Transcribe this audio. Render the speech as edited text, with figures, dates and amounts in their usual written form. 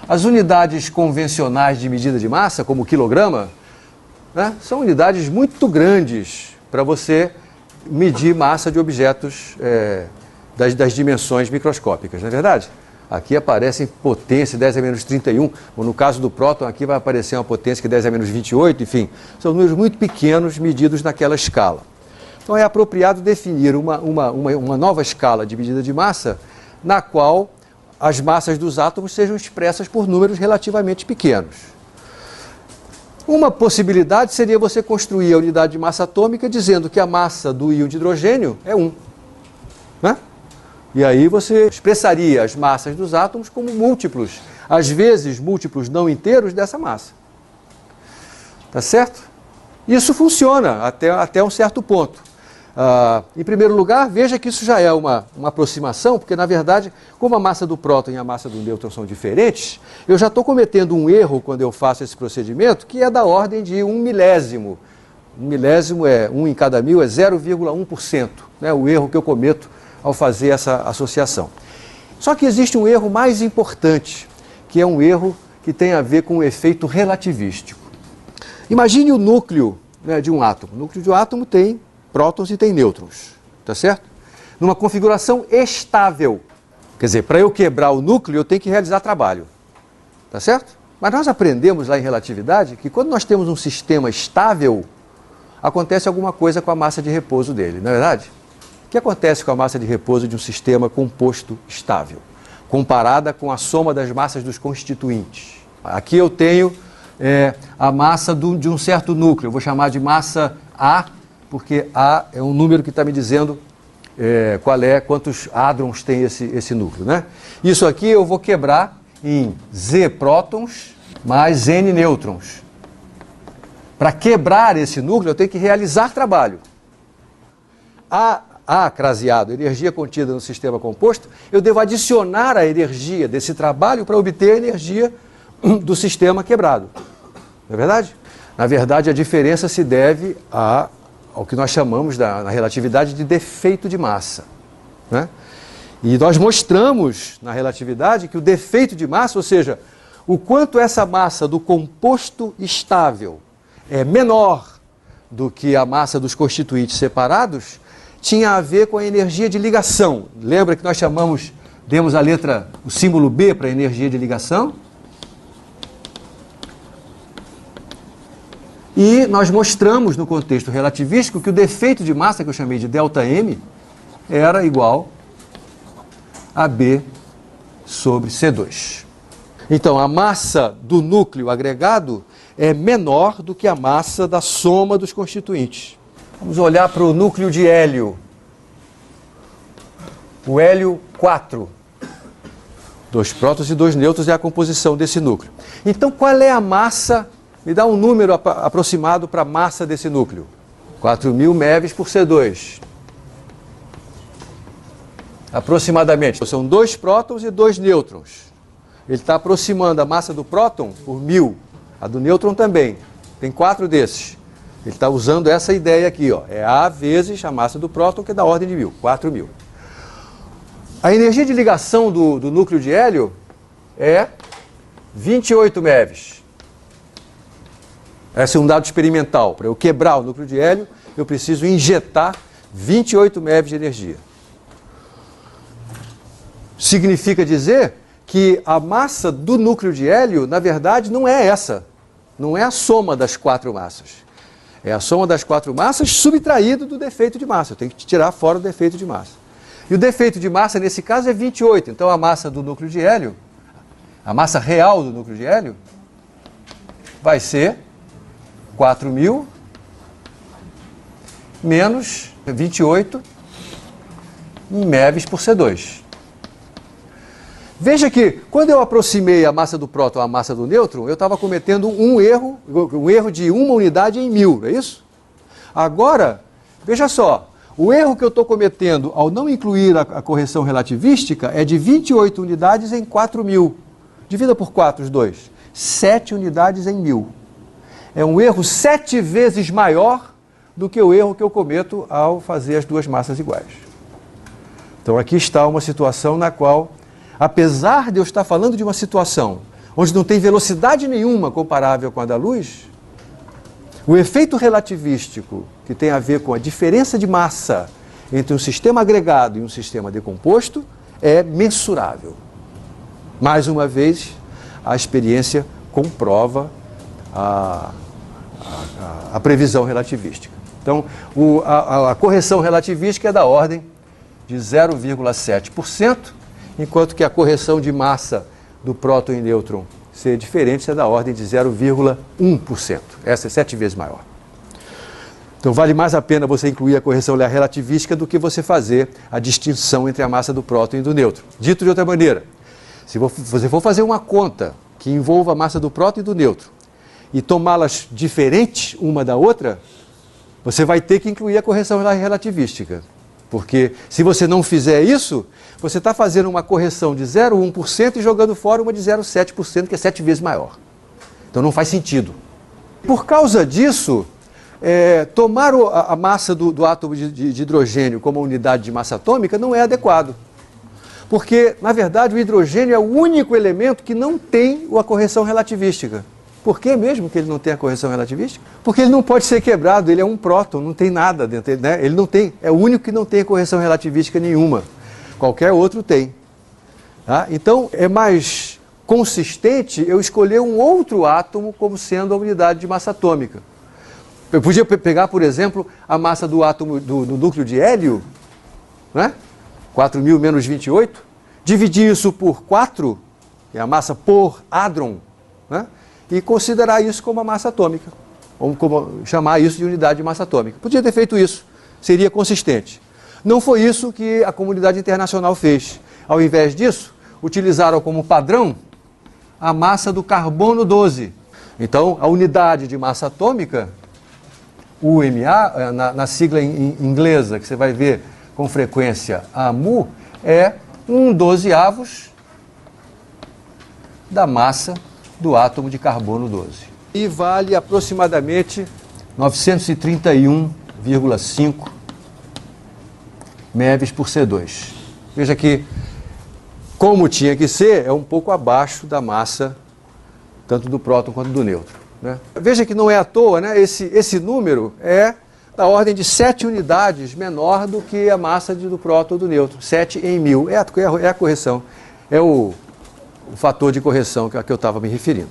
As unidades convencionais de medida de massa, como o quilograma, né, são unidades muito grandes para você medir massa de objetos das dimensões microscópicas, não é verdade? Aqui aparecem potência 10 a menos 31, ou no caso do próton aqui vai aparecer uma potência que 10 a menos 28, enfim, são números muito pequenos medidos naquela escala. Então é apropriado definir uma nova escala de medida de massa na qual as massas dos átomos sejam expressas por números relativamente pequenos. Uma possibilidade seria você construir a unidade de massa atômica dizendo que a massa do íon de hidrogênio é 1. Né? E aí você expressaria as massas dos átomos como múltiplos, às vezes múltiplos não inteiros dessa massa. Tá certo? Isso funciona até um certo ponto. Em primeiro lugar, veja que isso já é uma aproximação, porque na verdade, como a massa do próton e a massa do nêutron são diferentes, eu já estou cometendo um erro quando eu faço esse procedimento, que é da ordem de 1 milésimo. 1 milésimo é 1 em cada 1000, é 0,1%, né, o erro que eu cometo ao fazer essa associação. Só que existe um erro mais importante, que é um erro que tem a ver com o efeito relativístico. Imagine o núcleo, né, de um átomo. O núcleo de um átomo tem prótons e tem nêutrons, tá certo? Numa configuração estável. Quer dizer, para eu quebrar o núcleo, eu tenho que realizar trabalho, tá certo? Mas nós aprendemos lá em relatividade que quando nós temos um sistema estável, acontece alguma coisa com a massa de repouso dele, não é verdade? O que acontece com a massa de repouso de um sistema composto estável, comparada com a soma das massas dos constituintes? Aqui eu tenho a massa de um certo núcleo, eu vou chamar de massa A, porque A é um número que está me dizendo quantos hadrons tem esse núcleo, né? Isso aqui eu vou quebrar em Z prótons mais N nêutrons. Para quebrar esse núcleo, eu tenho que realizar trabalho. A craseado, energia contida no sistema composto, eu devo adicionar a energia desse trabalho para obter a energia do sistema quebrado. Não é verdade? Na verdade, a diferença se deve ao que nós chamamos na relatividade de defeito de massa, né? E nós mostramos na relatividade que o defeito de massa, ou seja, o quanto essa massa do composto estável é menor do que a massa dos constituintes separados, tinha a ver com a energia de ligação. Lembra que nós demos o símbolo B para a energia de ligação? E nós mostramos no contexto relativístico que o defeito de massa, que eu chamei de ΔM, era igual a B sobre C2. Então, a massa do núcleo agregado é menor do que a massa da soma dos constituintes. Vamos olhar para o núcleo de hélio. O hélio 4. 2 prótons e 2 nêutrons é a composição desse núcleo. Então, qual é a massa? Me dá um número aproximado para a massa desse núcleo. 4.000 MeV por C2. Aproximadamente. São 2 prótons e 2 nêutrons. Ele está aproximando a massa do próton por 1000. A do nêutron também. Tem 4 desses. Ele está usando essa ideia aqui, ó. É A vezes a massa do próton, que é da ordem de 1000. 4.000. A energia de ligação do núcleo de hélio é 28 MeV. Esse é um dado experimental. Para eu quebrar o núcleo de hélio, eu preciso injetar 28 MeV de energia. Significa dizer que a massa do núcleo de hélio, na verdade, não é essa. Não é a soma das 4 massas. É a soma das 4 massas subtraído do defeito de massa. Eu tenho que tirar fora o defeito de massa. E o defeito de massa, nesse caso, é 28. Então, a massa do núcleo de hélio, a massa real do núcleo de hélio, vai ser 4.000 menos 28 MeV por C2. Veja que, quando eu aproximei a massa do próton à massa do nêutron, eu estava cometendo um erro de 1 unidade em 1000, não é isso? Agora, veja só, o erro que eu estou cometendo ao não incluir a correção relativística é de 28 unidades em 4.000. Divida por 4 os dois. 7 unidades em 1000. é um erro 7 vezes maior do que o erro que eu cometo ao fazer as duas massas iguais. Então aqui está uma situação na qual, apesar de eu estar falando de uma situação onde não tem velocidade nenhuma comparável com a da luz, o efeito relativístico, que tem a ver com a diferença de massa entre um sistema agregado e um sistema decomposto, é mensurável. Mais uma vez, a experiência comprova a previsão relativística. Então, a correção relativística é da ordem de 0,7%, enquanto que a correção de massa do próton e nêutron ser diferente é da ordem de 0,1%. Essa é 7 vezes maior. Então, vale mais a pena você incluir a correção relativística do que você fazer a distinção entre a massa do próton e do nêutron. Dito de outra maneira, se você for fazer uma conta que envolva a massa do próton e do nêutron e tomá-las diferentes uma da outra, você vai ter que incluir a correção relativística. Porque se você não fizer isso, você está fazendo uma correção de 0,1% e jogando fora uma de 0,7%, que é 7 vezes maior. Então não faz sentido. Por causa disso, tomar a massa do átomo de hidrogênio como unidade de massa atômica não é adequado. Porque, na verdade, o hidrogênio é o único elemento que não tem a correção relativística. Por que mesmo que ele não tem a correção relativística? Porque ele não pode ser quebrado, ele é um próton, não tem nada dentro dele, né? Ele não tem, é o único que não tem correção relativística nenhuma. Qualquer outro tem. Tá? Então, é mais consistente eu escolher um outro átomo como sendo a unidade de massa atômica. Eu podia pegar, por exemplo, a massa do átomo do núcleo de hélio, né? 4.000 menos 28, dividir isso por 4, que é a massa por hadron, né? E considerar isso como a massa atômica, ou como chamar isso de unidade de massa atômica. Podia ter feito isso, seria consistente. Não foi isso que a comunidade internacional fez. Ao invés disso, utilizaram como padrão a massa do carbono 12. Então, a unidade de massa atômica, UMA, na sigla inglesa, que você vai ver com frequência AMU, é 1/12 da massa do átomo de carbono 12. E vale aproximadamente 931,5 MeV por C2. Veja que, como tinha que ser, é um pouco abaixo da massa tanto do próton quanto do nêutron, né? Veja que não é à toa, né? Esse número é da ordem de 7 unidades menor do que a massa do próton ou do nêutron. 7 em 1000. É a correção, é o fator de correção a que eu estava me referindo.